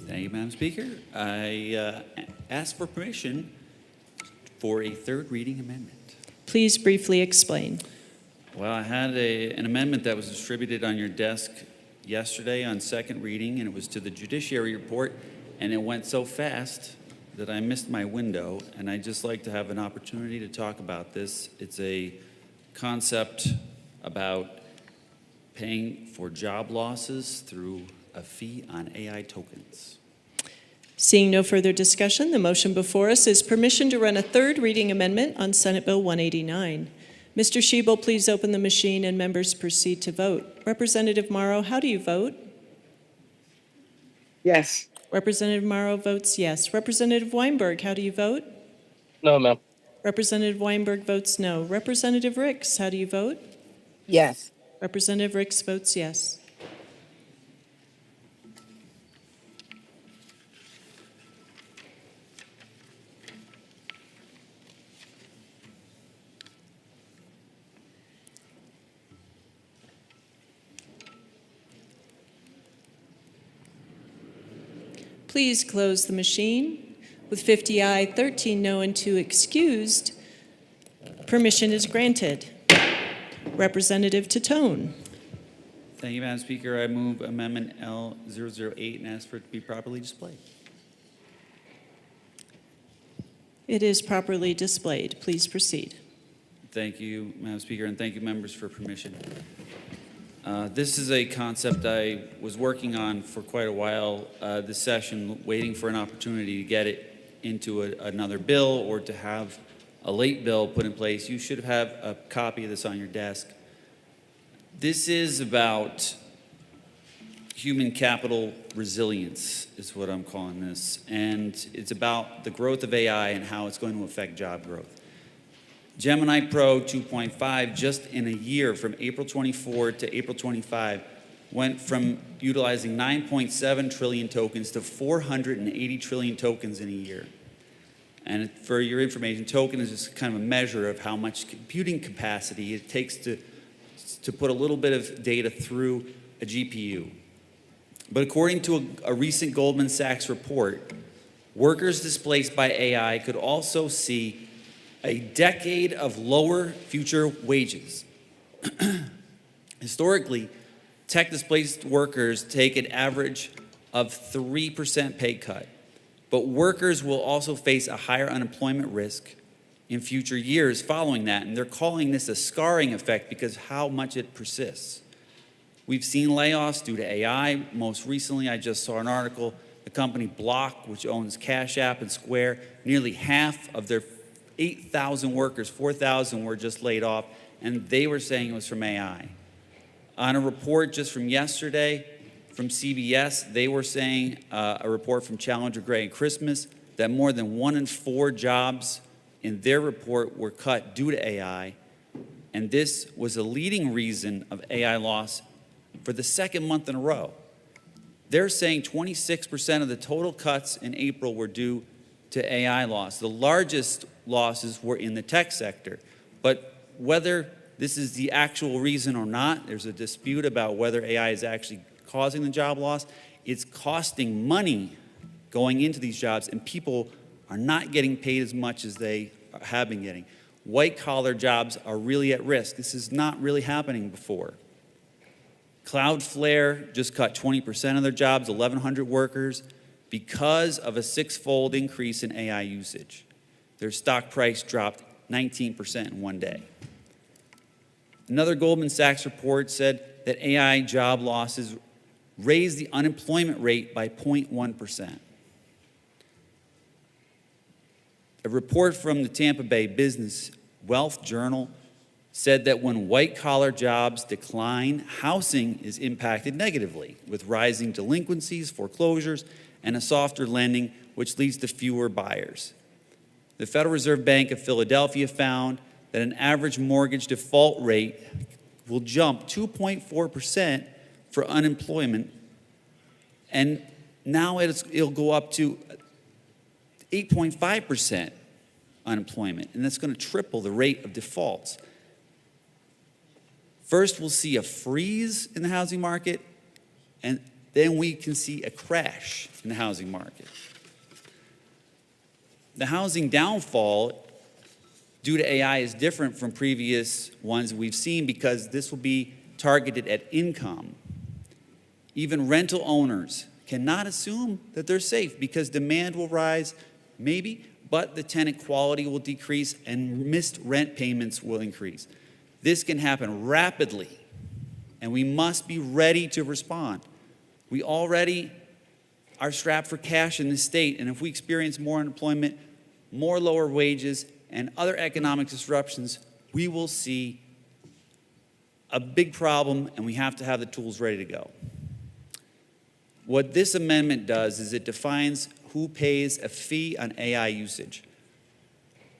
Thank you, Madam Speaker. I ask for permission for a third reading amendment. Please briefly explain. Well, I had an amendment that was distributed on your desk yesterday on second reading, and it was to the judiciary report, and it went so fast that I missed my window, and I'd just like to have an opportunity to talk about this. It's a concept about paying for job losses through a fee on AI tokens. Seeing no further discussion, the motion before us is permission to run a third reading amendment on Senate Bill 189. Mr. Schiebel, please open the machine and members proceed to vote. Representative Morrow, how do you vote? Yes. Representative Morrow votes yes. Representative Weinberg, how do you vote? No, ma'am. Representative Weinberg votes no. Representative Ricks, how do you vote? Yes. Representative Ricks votes yes. Please close the machine. With 50 aye, 13 no, and 2 excused, permission is granted. Representative Tatone. Thank you, Madam Speaker. I move Amendment L008 and ask for it to be properly displayed. It is properly displayed. Please proceed. Thank you, Madam Speaker, and thank you, members, for permission. This is a concept I was working on for quite a while this session, waiting for an opportunity to get it into another bill or to have a late bill put in place. You should have a copy of this on your desk. This is about human capital resilience, is what I'm calling this, and it's about the growth of AI and how it's going to affect job growth. Gemini Pro 2.5, just in a year from April 24 to April 25, went from utilizing 9.7 trillion tokens to 480 trillion tokens in a year. And for your information, token is just kind of a measure of how much computing capacity it takes to put a little bit of data through a GPU. But according to a recent Goldman Sachs report, workers displaced by AI could also see a decade of lower future wages. Historically, tech-displaced workers take an average of 3% pay cut, but workers will also face a higher unemployment risk in future years following that, and they're calling this a scarring effect because how much it persists. We've seen layoffs due to AI. Most recently, I just saw an article, the company Block, which owns Cash App and Square, nearly half of their 8,000 workers, 4,000 were just laid off, and they were saying it was from AI. On a report just from yesterday from CBS, they were saying, a report from Challenger Gray and Christmas, that more than 1 in 4 jobs in their report were cut due to AI, and this was a leading reason of AI loss for the second month in a row. They're saying 26% of the total cuts in April were due to AI loss. The largest losses were in the tech sector. But whether this is the actual reason or not, there's a dispute about whether AI is actually causing the job loss. It's costing money going into these jobs, and people are not getting paid as much as they have been getting. White-collar jobs are really at risk. This is not really happening before. Cloudflare just cut 20% of their jobs, 1,100 workers, because of a 6-fold increase in AI usage. Their stock price dropped 19% in one day. Another Goldman Sachs report said that AI job losses raised the unemployment rate by 0.1%. A report from the Tampa Bay Business Wealth Journal said that when white-collar jobs decline, housing is impacted negatively, with rising delinquencies, foreclosures, and a softer lending, which leads to fewer buyers. The Federal Reserve Bank of Philadelphia found that an average mortgage default rate will jump 2.4% for unemployment, and now it'll go up to 8.5% unemployment, and that's going to triple the rate of defaults. First, we'll see a freeze in the housing market, and then we can see a crash in the housing market. The housing downfall due to AI is different from previous ones we've seen because this will be targeted at income. Even rental owners cannot assume that they're safe because demand will rise, maybe, but the tenant quality will decrease and missed rent payments will increase. This can happen rapidly, and we must be ready to respond. We already are strapped for cash in this state, and if we experience more unemployment, more lower wages, and other economic disruptions, we will see a big problem, and we have to have the tools ready to go. What this amendment does is it defines who pays a fee on AI usage,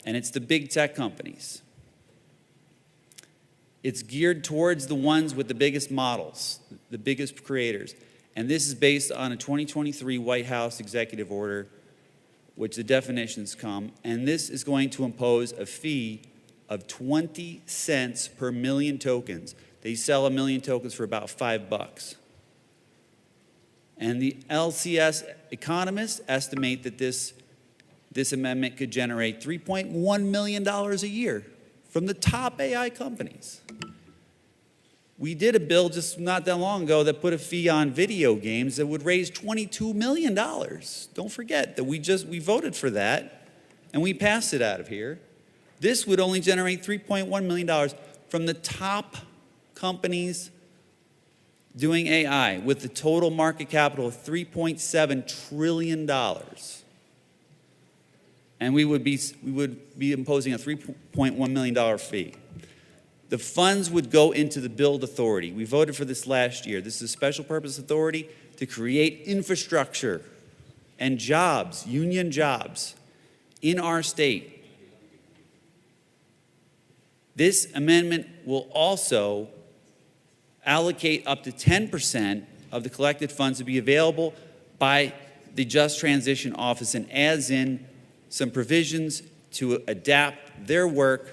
and it's the big tech companies. It's geared towards the ones with the biggest models, the biggest creators, and this is based on a 2023 White House executive order, which the definitions come, and this is going to impose a fee of 20 cents per million tokens. They sell a million tokens for about $5. And the LCS economists estimate that this amendment could generate $3.1 million a year from the top AI companies. We did a bill just not that long ago that put a fee on video games that would raise $22 million. Don't forget that we voted for that and we passed it out of here. This would only generate $3.1 million from the top companies doing AI with the total market capital of $3.7 trillion. And we would be imposing a $3.1 million fee. The funds would go into the build authority. We voted for this last year. This is a special purpose authority to create infrastructure and jobs, union jobs, in our state. This amendment will also allocate up to 10% of the collected funds to be available by the Just Transition Office and adds in some provisions to adapt their work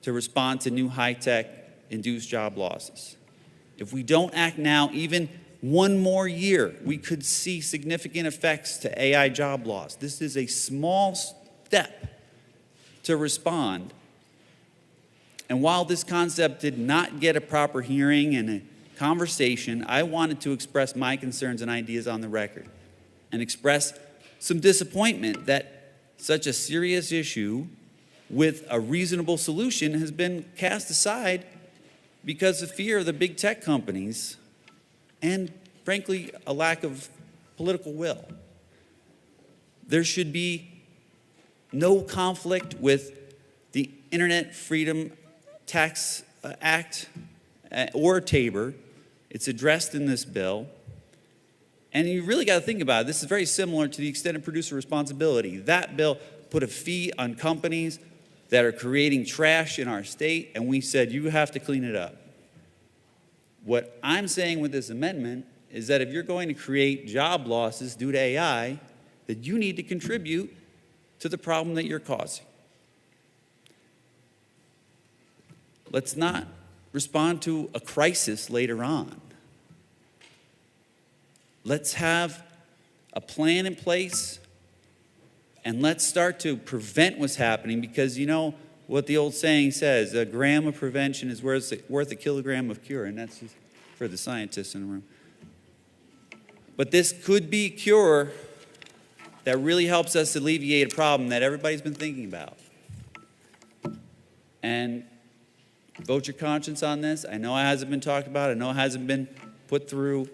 to respond to new high-tech induced job losses. If we don't act now, even one more year, we could see significant effects to AI job loss. This is a small step to respond. And while this concept did not get a proper hearing and a conversation, I wanted to express my concerns and ideas on the record and express some disappointment that such a serious issue with a reasonable solution has been cast aside because of fear of the big tech companies and, frankly, a lack of political will. There should be no conflict with the Internet Freedom Tax Act or TABOR. It's addressed in this bill. And you really got to think about it. This is very similar to the extended producer responsibility. That bill put a fee on companies that are creating trash in our state, and we said, you have to clean it up. What I'm saying with this amendment is that if you're going to create job losses due to AI, that you need to contribute to the problem that you're causing. Let's not respond to a crisis later on. Let's have a plan in place and let's start to prevent what's happening, because you know what the old saying says, a gram of prevention is worth a kilogram of cure, and that's just for the scientists in the room. But this could be a cure that really helps us alleviate a problem that everybody's been thinking about. And vote your conscience on this. I know it hasn't been talked about. I know it hasn't been put through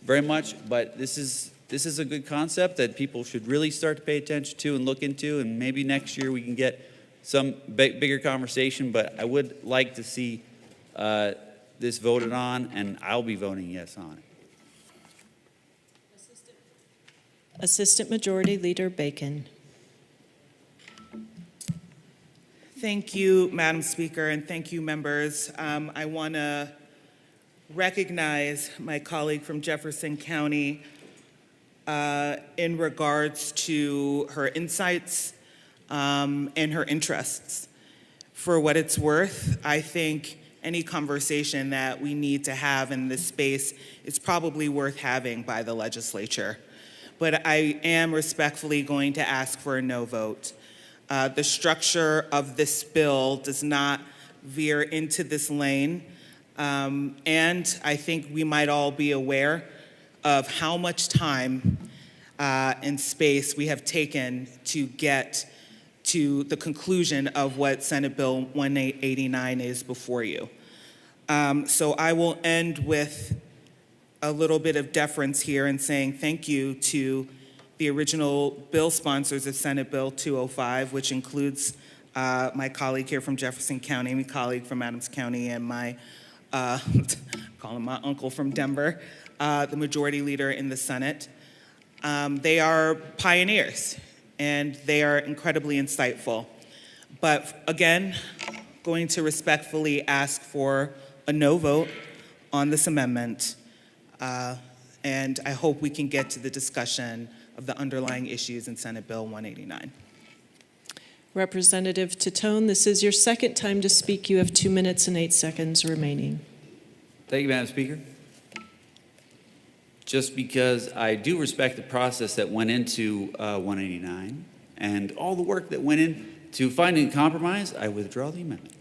very much, but this is a good concept that people should really start to pay attention to and look into, and maybe next year we can get some bigger conversation, but I would like to see this voted on, and I'll be voting yes on it. Assistant Majority Leader Bacon. Thank you, Madam Speaker, and thank you, members. I want to recognize my colleague from Jefferson County in regards to her insights and her interests. For what it's worth, I think any conversation that we need to have in this space is probably worth having by the legislature. But I am respectfully going to ask for a no vote. The structure of this bill does not veer into this lane, and I think we might all be aware of how much time and space we have taken to get to the conclusion of what Senate Bill 189 is before you. So I will end with a little bit of deference here and saying thank you to the original bill sponsors of Senate Bill 205, which includes my colleague here from Jefferson County, my colleague from Adams County, and my, call him my uncle from Denver, the majority leader in the Senate. They are pioneers, and they are incredibly insightful. But again, going to respectfully ask for a no vote on this amendment, and I hope we can get to the discussion of the underlying issues in Senate Bill 189. Representative Titone, this is your second time to speak. You have 2 minutes and 8 seconds remaining. Thank you, Madam Speaker. Just because I do respect the process that went into 189 and all the work that went into finding a compromise, I withdraw the amendment.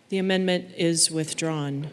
The amendment is withdrawn.